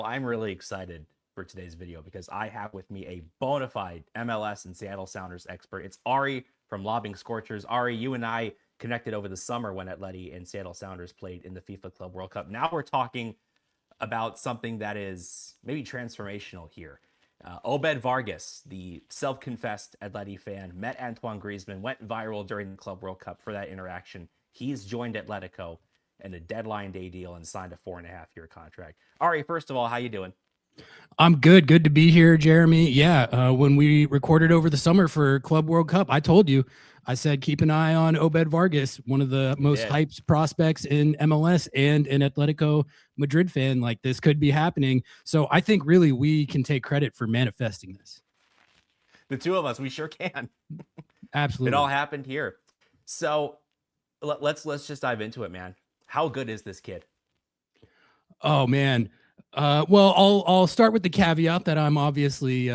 I'm really excited for today's video because I have with me a bona fide MLS and Seattle Sounders expert. It's Ari from Lobbing Scorchers. Ari, you and I connected over the summer when Atleti and Seattle Sounders played in the FIFA Club World Cup. Now we're talking about something that is maybe transformational here. Obed Vargas, the self-confessed Atleti fan, met Antoine Griezmann, went viral during the Club World Cup for that interaction. He's joined Atletico in a deadline day deal and signed a 4.5-year contract. Ari, first of all, how you doing? I'm good. Good to be here, Jeremy. Yeah, when we recorded over the summer for Club World Cup, I told you, I said, keep an eye on Obed Vargas, one of the most hyped prospects in MLS and an Atletico Madrid fan. Like, this could be happening. So I think really we can take credit for manifesting this. The two of us, we sure can. Absolutely. It all happened here. So let's just dive into it, man. How good is this kid? Oh, man. Well, I'll start with the caveat that I'm obviously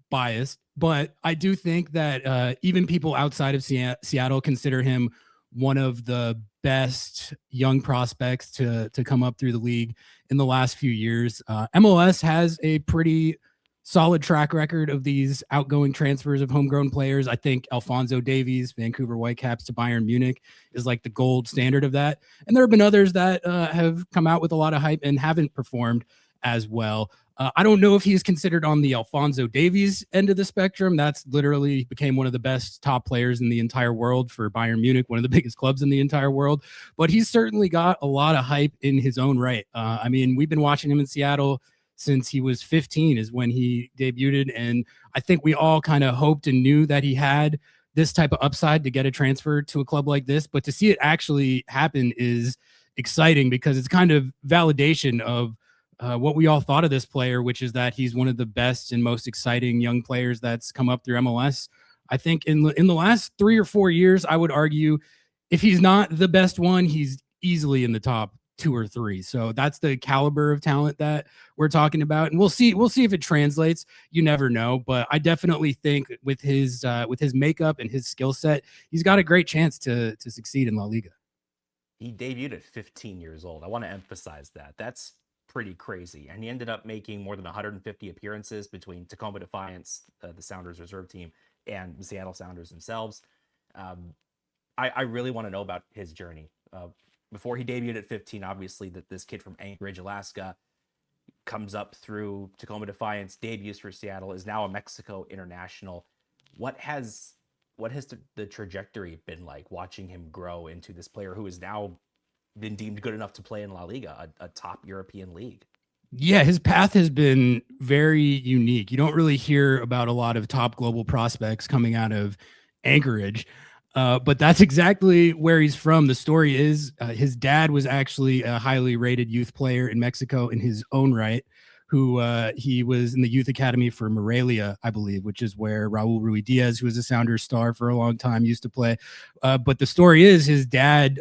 biased, but I do think that even people outside of Seattle consider him one of the best young prospects to come up through the league in the last few years. MLS has a pretty solid track record of these outgoing transfers of homegrown players. I think Alphonso Davies, Vancouver Whitecaps to Bayern Munich, is like the gold standard of that. And there have been others that have come out with a lot of hype and haven't performed as well. I don't know if he's considered on the Alphonso Davies end of the spectrum. That's literally became one of the best top players in the entire world for Bayern Munich, one of the biggest clubs in the entire world. But he's certainly got a lot of hype in his own right. I mean, we've been watching him in Seattle since he was 15 is when he debuted. And I think we all kind of hoped and knew that he had this type of upside to get a transfer to a club like this. But to see it actually happen is exciting because it's kind of validation of what we all thought of this player, which is that he's one of the best and most exciting young players that's come up through MLS. I think in the last 3 or 4 years, I would argue if he's not the best one, he's easily in the top 2 or 3. So that's the caliber of talent that we're talking about. And we'll see if it translates. You never know. But I definitely think with his makeup and his skill set, he's got a great chance to succeed in La Liga. He debuted at 15 years old. I want to emphasize that. That's pretty crazy. And he ended up making more than 150 appearances between Tacoma Defiance, the Sounders reserve team, and the Seattle Sounders themselves. I really want to know about his journey. Before he debuted at 15, obviously, that this kid from Anchorage, Alaska, comes up through Tacoma Defiance, debuts for Seattle, is now a Mexico international. What has the trajectory been like watching him grow into this player who has now been deemed good enough to play in La Liga, a top European league? Yeah, his path has been very unique. You don't really hear about a lot of top global prospects coming out of Anchorage. But that's exactly where he's from. The story is his dad was actually a highly rated youth player in Mexico in his own right, who he was in the youth academy for Morelia, I believe, which is where Raul Ruidiaz, who was a Sounders star for a long time, used to play. But the story is his dad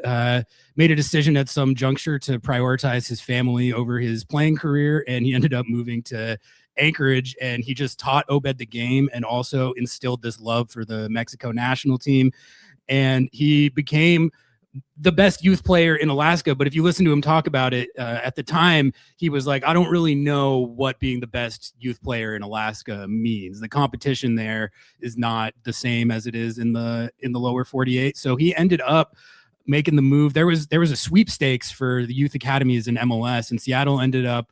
made a decision at some juncture to prioritize his family over his playing career, and he ended up moving to Anchorage, and he just taught Obed the game and also instilled this love for the Mexico national team. And he became the best youth player in Alaska. But if you listen to him talk about it at the time, he was like, I don't really know what being the best youth player in Alaska means. The competition there is not the same as it is in the lower 48. So he ended up making the move. There was a sweepstakes for the youth academies in MLS, and Seattle ended up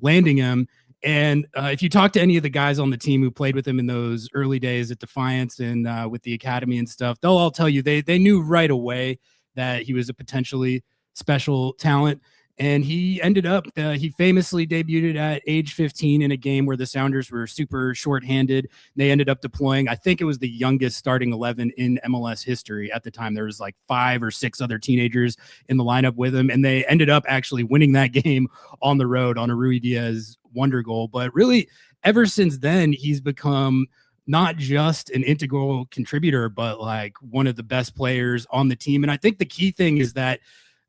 landing him. And if you talk to any of the guys on the team who played with him in those early days at Defiance and with the academy and stuff, they'll all tell you they knew right away that he was a potentially special talent. And he ended up, he famously debuted at age 15 in a game where the Sounders were super shorthanded. They ended up deploying, I think it was the youngest starting 11 in MLS history at the time. There was like 5 or 6 other teenagers in the lineup with him. And they ended up actually winning that game on the road on a Ruidiaz wonder goal. But really, ever since then, he's become not just an integral contributor, but like one of the best players on the team. And I think the key thing is that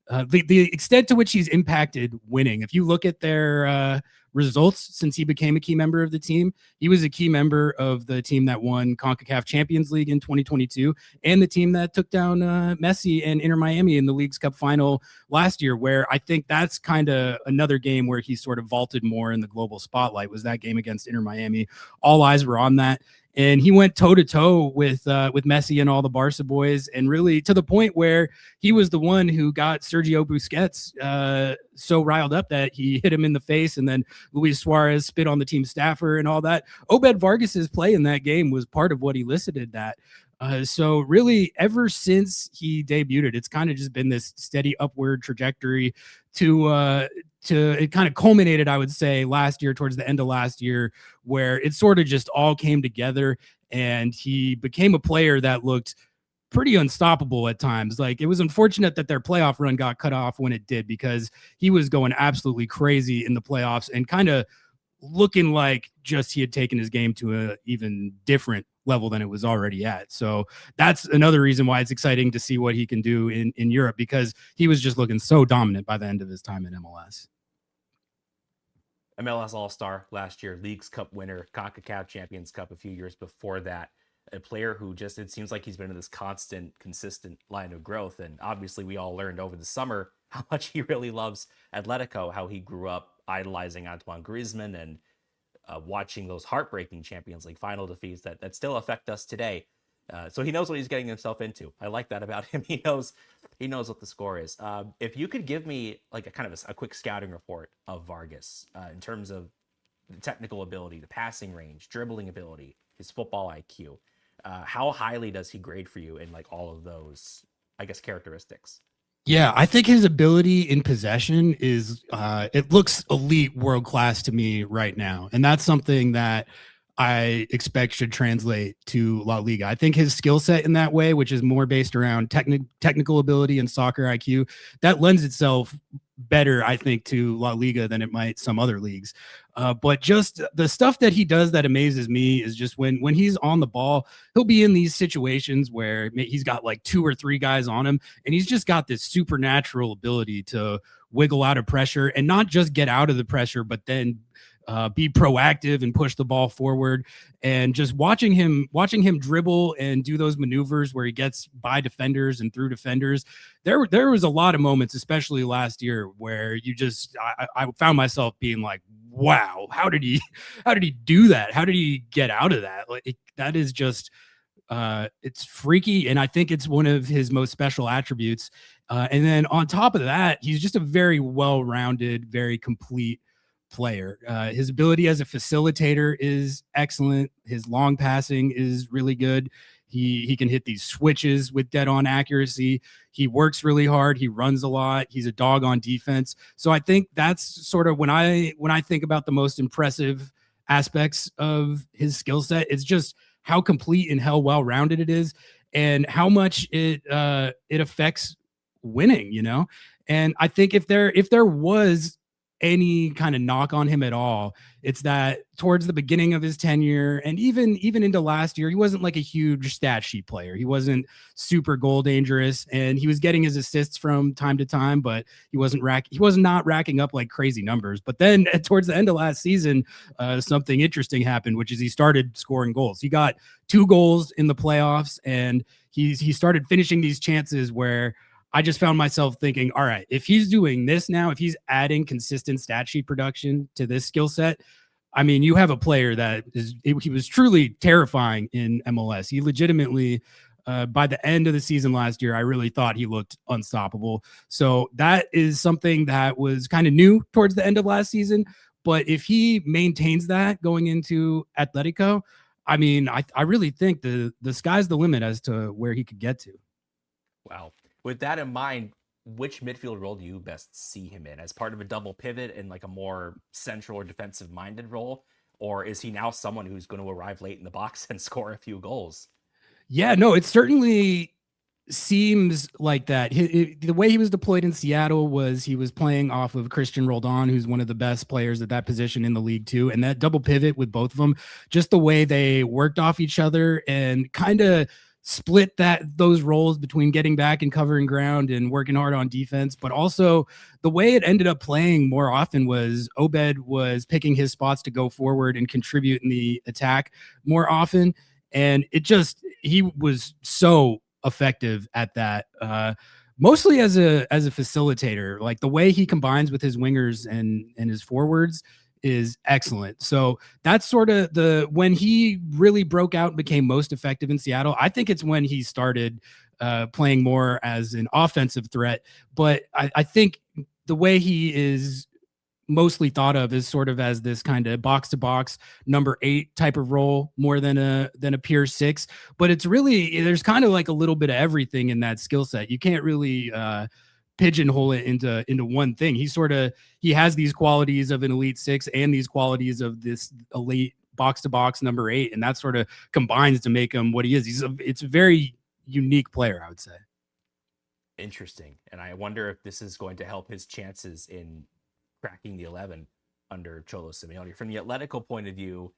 the extent to which he's impacted winning. If you look at their results since he became a key member of the team. He was a key member of the team that won CONCACAF Champions League in 2022 and the team that took down Messi and Inter Miami in the League's Cup final last year, where I think that's kind of another game where he sort of vaulted more in the global spotlight, was that game against Inter Miami. All eyes were on that. And he went toe to toe with Messi and all the Barca boys, and really to the point where he was the one who got Sergio Busquets so riled up that he hit him in the face, and then Luis Suarez spit on the team staffer and all that. Obed Vargas's play in that game was part of what elicited that. So really, ever since he debuted, it's kind of just been this steady upward trajectory to it kind of culminated, I would say, last year, towards the end of last year, where it sort of just all came together and he became a player that looked pretty unstoppable at times. Like, it was unfortunate that their playoff run got cut off when it did, because he was going absolutely crazy in the playoffs and kind of looking like just he had taken his game to a even different level than it was already at. So that's another reason why it's exciting to see what he can do in Europe, because he was just looking so dominant by the end of his time in MLS. MLS All-Star last year, Leagues Cup winner, CONCACAF Champions Cup a few years before that. A player who just, it seems like he's been in this constant, consistent line of growth. And obviously we all learned over the summer how much he really loves Atletico, how he grew up idolizing Antoine Griezmann and watching those heartbreaking Champions League final defeats that still affect us today. So he knows what he's getting himself into. I like that about him. He knows what the score is. If you could give me like a kind of a quick scouting report of Vargas in terms of the technical ability, the passing range, dribbling ability, his football IQ, how highly does he grade for you in like all of those, I guess, characteristics? Yeah, I think his ability in possession is, it looks elite, world class to me right now. And that's something that I expect should translate to La Liga. I think his skill set in that way, which is more based around technical ability and soccer IQ, that lends itself better, I think, to La Liga than it might some other leagues. But just the stuff that he does that amazes me is just when he's on the ball, he'll be in these situations where he's got like 2 or 3 guys on him, and he's just got this supernatural ability to wiggle out of pressure, and not just get out of the pressure, but then be proactive and push the ball forward. And just watching him dribble and do those maneuvers where he gets by defenders and through defenders, there was a lot of moments, especially last year, where I found myself being like, wow, how did he do that? How did he get out of that? Like, that is just it's freaky, and I think it's one of his most special attributes. And then on top of that, he's just a very well-rounded, very complete player. His ability as a facilitator is excellent. His long passing is really good. He can hit these switches with dead-on accuracy. He works really hard. He runs a lot. He's a dog on defense. So I think that's sort of when I think about the most impressive aspects of his skill set, it's just how complete and how well-rounded it is, and how much it affects winning, you know? And I think if there was any kind of knock on him at all, it's that towards the beginning of his tenure, and even into last year, he wasn't like a huge stat sheet player. He wasn't super goal dangerous, and he was getting his assists from time to time, but he was not racking up like crazy numbers. But then towards the end of last season, something interesting happened, which is he started scoring goals. He got 2 goals in the playoffs, and he started finishing these chances where I just found myself thinking, all right, if he's doing this now, if he's adding consistent stat sheet production to this skill set, I mean, you have a player that he was truly terrifying in MLS. He legitimately, by the end of the season last year, I really thought he looked unstoppable. So that is something that was kind of new towards the end of last season. But if he maintains that going into Atletico, I mean, I really think the sky's the limit as to where he could get to. Wow. With that in mind, which midfield role do you best see him in? As part of a double pivot in like a more central or defensive minded role? Or is he now someone who's going to arrive late in the box and score a few goals? Yeah, no, it certainly seems like that. The way he was deployed in Seattle was he was playing off of Christian Roldan, who's one of the best players at that position in the league too. And that double pivot with both of them, just the way they worked off each other and kind of split those roles between getting back and covering ground and working hard on defense. But also the way it ended up playing more often was Obed was picking his spots to go forward and contribute in the attack more often. And he was so effective at that. Mostly as a facilitator, like the way he combines with his wingers and his forwards is excellent. So that's sort of when he really broke out and became most effective in Seattle. I think it's when he started playing more as an offensive threat. But I think the way he is mostly thought of is sort of as this kind of box to box number 8 type of role more than a pure 6, but it's really, there's kind of like a little bit of everything in that skill set. You can't really pigeonhole it into one thing. He has these qualities of an elite 6 and these qualities of this elite box to box number 8, and that sort of combines to make him what he is. It's a very unique player, I would say. Interesting. And I wonder if this is going to help his chances in cracking the 11 under Cholo Simeone. From the Atletico point of view,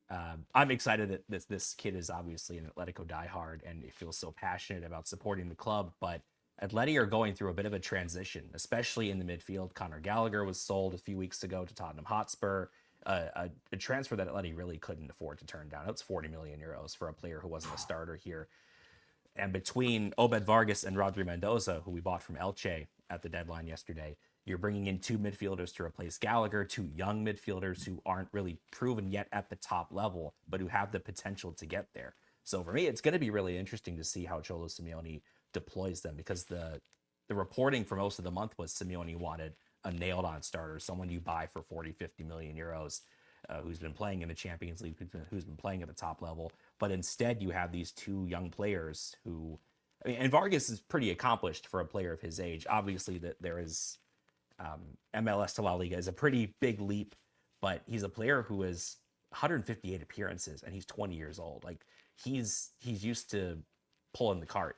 I'm excited that this kid is obviously an Atletico diehard and he feels so passionate about supporting the club, but Atleti are going through a bit of a transition, especially in the midfield. Conor Gallagher was sold a few weeks ago to Tottenham Hotspur, a transfer that Atleti really couldn't afford to turn down. It's 40 million euros for a player who wasn't a starter here. And between Obed Vargas and Rodri Mendoza, who we bought from Elche at the deadline yesterday, you're bringing in 2 midfielders to replace Gallagher, 2 young midfielders who aren't really proven yet at the top level, but who have the potential to get there. So for me, it's going to be really interesting to see how Cholo Simeone deploys them, because the reporting for most of the month was Simeone wanted a nailed-on starter, someone you buy for 40, 50 million euros, who's been playing in the Champions League, who's been playing at the top level. But instead, you have these 2 young players who, I mean, and Vargas is pretty accomplished for a player of his age. Obviously, that there is MLS to La Liga is a pretty big leap, but he's a player who has 158 appearances and he's 20 years old. Like he's used to pulling the cart.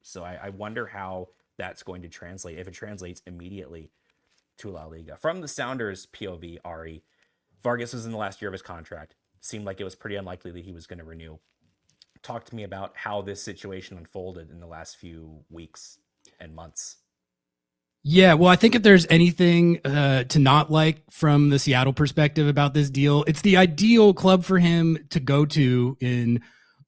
So I wonder how that's going to translate, if it translates immediately to La Liga. From the Sounders POV, Ari, Vargas was in the last year of his contract. Seemed like it was pretty unlikely that he was going to renew. Talk to me about how this situation unfolded in the last few weeks and months. Yeah, well, I think if there's anything to not like from the Seattle perspective about this deal, it's the ideal club for him to go to in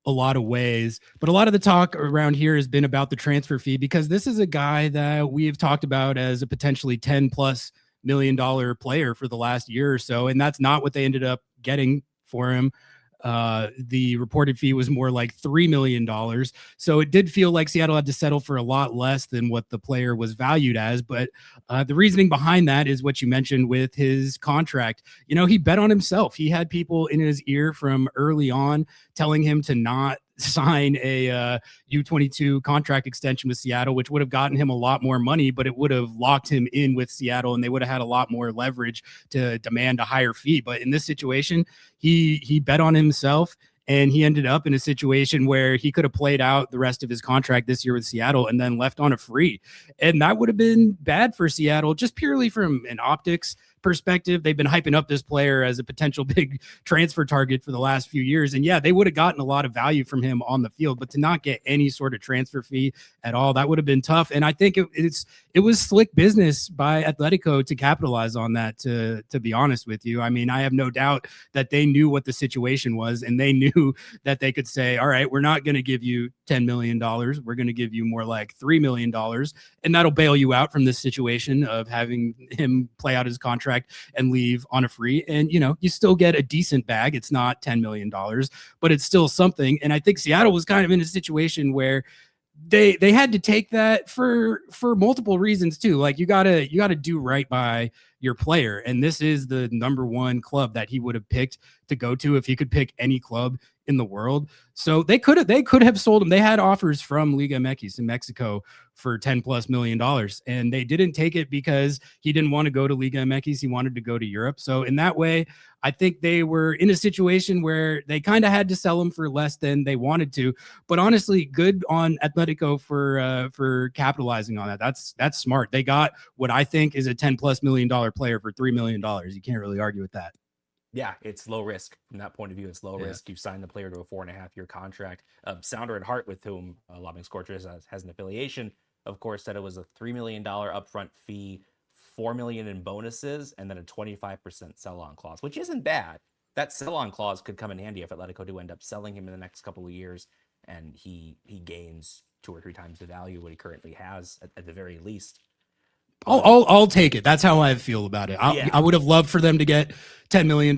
a lot of ways. But a lot of the talk around here has been about the transfer fee, because this is a guy that we have talked about as a potentially $10+ million player for the last year or so. And that's not what they ended up getting for him. The reported fee was more like $3 million. So it did feel like Seattle had to settle for a lot less than what the player was valued as. But the reasoning behind that is what you mentioned with his contract. You know, he bet on himself. He had people in his ear from early on telling him to not sign a U22 contract extension with Seattle, which would have gotten him a lot more money, but it would have locked him in with Seattle and they would have had a lot more leverage to demand a higher fee. But in this situation, he bet on himself, and he ended up in a situation where he could have played out the rest of his contract this year with Seattle and then left on a free. And that would have been bad for Seattle, just purely from an optics perspective. They've been hyping up this player as a potential big transfer target for the last few years. And yeah, they would have gotten a lot of value from him on the field, but to not get any sort of transfer fee at all, that would have been tough. And I think it was slick business by Atletico to capitalize on that, to be honest with you. I mean, I have no doubt that they knew what the situation was, and they knew that they could say, all right, we're not going to give you $10 million. We're going to give you more like $3 million. And that'll bail you out from this situation of having him play out his contract and leave on a free. And, you know, you still get a decent bag. It's not $10 million, but it's still something. And I think Seattle was kind of in a situation where they had to take that for multiple reasons too. Like you gotta do right by your player. And this is the number one club that he would have picked to go to if he could pick any club in the world. So they could have sold him. They had offers from Liga MX in Mexico for $10+ million, and they didn't take it because he didn't want to go to Liga MX. He wanted to go to Europe. So in that way, I think they were in a situation where they kind of had to sell him for less than they wanted to. But honestly, good on Atletico for capitalizing on that. That's smart. They got what I think is a $10+ million player for $3 million. You can't really argue with that. Yeah, it's low risk from that point of view. It's low Yeah. risk. You sign the player to a 4.5 year contract. Sounder at Heart, with whom Lobbing Scorchers has an affiliation, of course, said it was a $3 million upfront fee, 4 million in bonuses, and then a 25% sell-on clause, which isn't bad. That sell-on clause could come in handy if Atletico do end up selling him in the next couple of years, and he gains 2 or 3 times the value what he currently has at the very least. I'll take it. That's how I feel about it. Yeah. I would have loved for them to get $10 million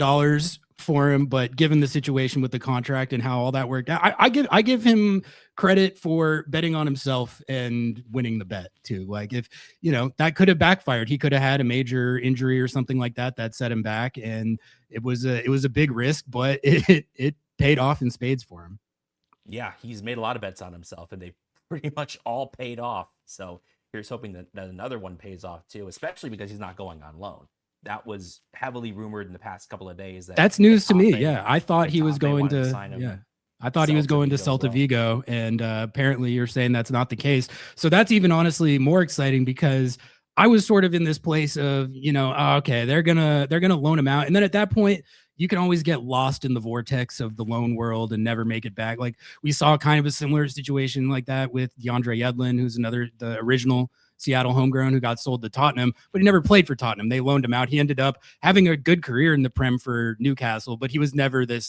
for him, but given the situation with the contract and how all that worked out, I give him credit for betting on himself and winning the bet too. Like, if that could have backfired, he could have had a major injury or something like that set him back, and it was a big risk, but it paid off in spades for him. Yeah, he's made a lot of bets on himself, and they pretty much all paid off. So here's hoping that another one pays off too, especially because he's not going on loan. That was heavily rumored in the past couple of days. That's news to me. Yeah, I thought he was going to I thought he was going to Celta Vigo, and apparently you're saying that's not the case. So that's even honestly more exciting, because I was sort of in this place of, okay, they're gonna loan him out, and then at that point, you can always get lost in the vortex of the loan world and never make it back. Like, we saw kind of a similar situation like that with DeAndre Yedlin, who's the original Seattle homegrown who got sold to Tottenham, but he never played for Tottenham. They loaned him out. He ended up having a good career in the Prem for Newcastle, but he was never this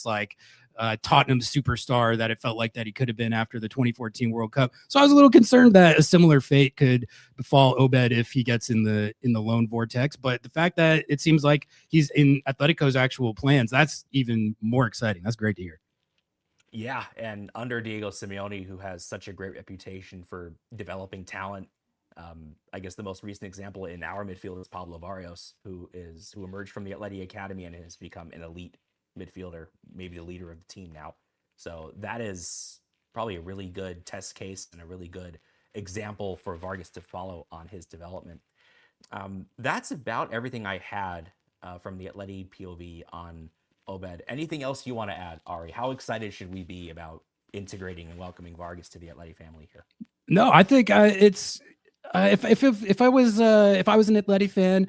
Tottenham superstar that it felt like that he could have been after the 2014 World Cup. So I was a little concerned that a similar fate could befall Obed if he gets in the loan vortex. But the fact that it seems like he's in Atletico's actual plans, that's even more exciting. That's great to hear. Yeah, and under Diego Simeone, who has such a great reputation for developing talent, I guess the most recent example in our midfield is Pablo Barrios, who emerged from the Atleti Academy and has become an elite midfielder, maybe the leader of the team now. So that is probably a really good test case and a really good example for Vargas to follow on his development. That's about everything I had from the Atleti POV on Obed. Anything else you want to add, Ari? How excited should we be about integrating and welcoming Vargas to the Atleti family here? No, I think it's if I was an Atleti fan,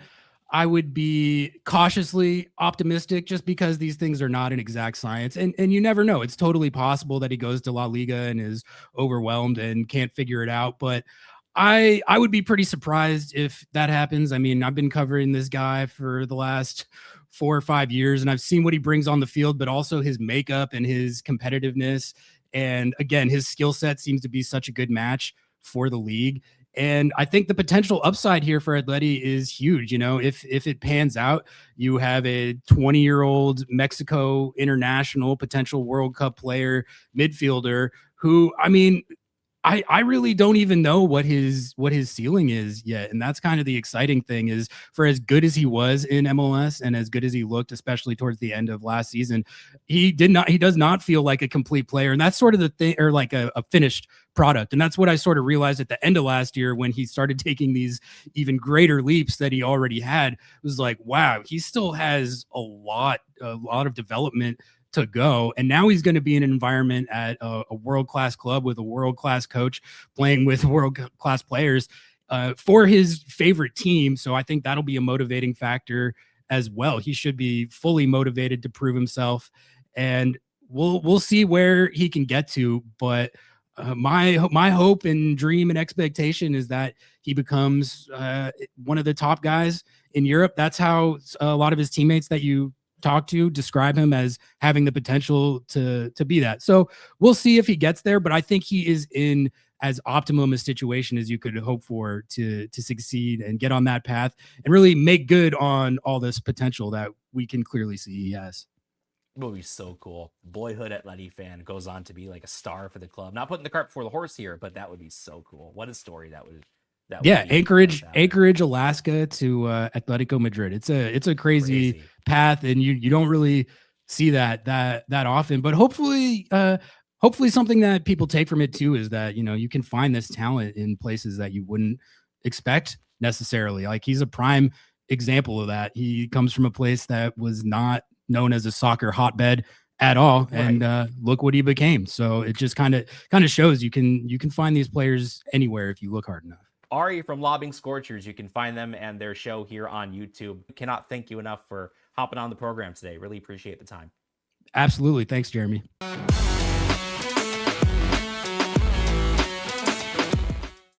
I would be cautiously optimistic, just because these things are not an exact science, and you never know. It's totally possible that he goes to LaLiga and is overwhelmed and can't figure it out. But I would be pretty surprised if that happens. I mean, I've been covering this guy for the last 4 or 5 years, and I've seen what he brings on the field, but also his makeup and his competitiveness. And again, his skill set seems to be such a good match for the league. And I think the potential upside here for Atleti is huge. If it pans out, you have a 20-year-old Mexico international, potential World Cup player, midfielder, who, I mean, I really don't even know what his ceiling is yet. And that's kind of the exciting thing, is for as good as he was in MLS and as good as he looked, especially towards the end of last season, he does not feel like a complete player. And that's sort of the thing, or like a finished product. And that's what I sort of realized at the end of last year, when he started taking these even greater leaps that he already had. It was like, wow, he still has a lot of development to go. And now he's going to be in an environment at a world-class club with a world-class coach, playing with world-class players for his favorite team. So I think that'll be a motivating factor as well. He should be fully motivated to prove himself, and we'll see where he can get to. But my hope and dream and expectation is that he becomes one of the top guys in Europe. That's how a lot of his teammates that you talk to describe him, as having the potential to be that. So we'll see if he gets there, but I think he is in as optimum a situation as you could hope for to succeed and get on that path and really make good on all this potential that we can clearly see he has. It would be so cool. Boyhood Atleti fan goes on to be like a star for the club. Not putting the cart before the horse here, but that would be so cool. What a story that would. Yeah, Anchorage, Alaska to Atletico Madrid. It's a crazy path, and you don't really see that often. But hopefully something that people take from it too is that you can find this talent in places that you wouldn't expect necessarily. Like, he's a prime example of that. He comes from a place that was not known as a soccer hotbed at all, and look what he became. So it just kind of shows you can find these players anywhere if you look hard enough. Ari from Lobbing Scorchers. You can find them and their show here on YouTube. Cannot thank you enough for hopping on the program today. Really appreciate the time. Absolutely. Thanks, Jeremy.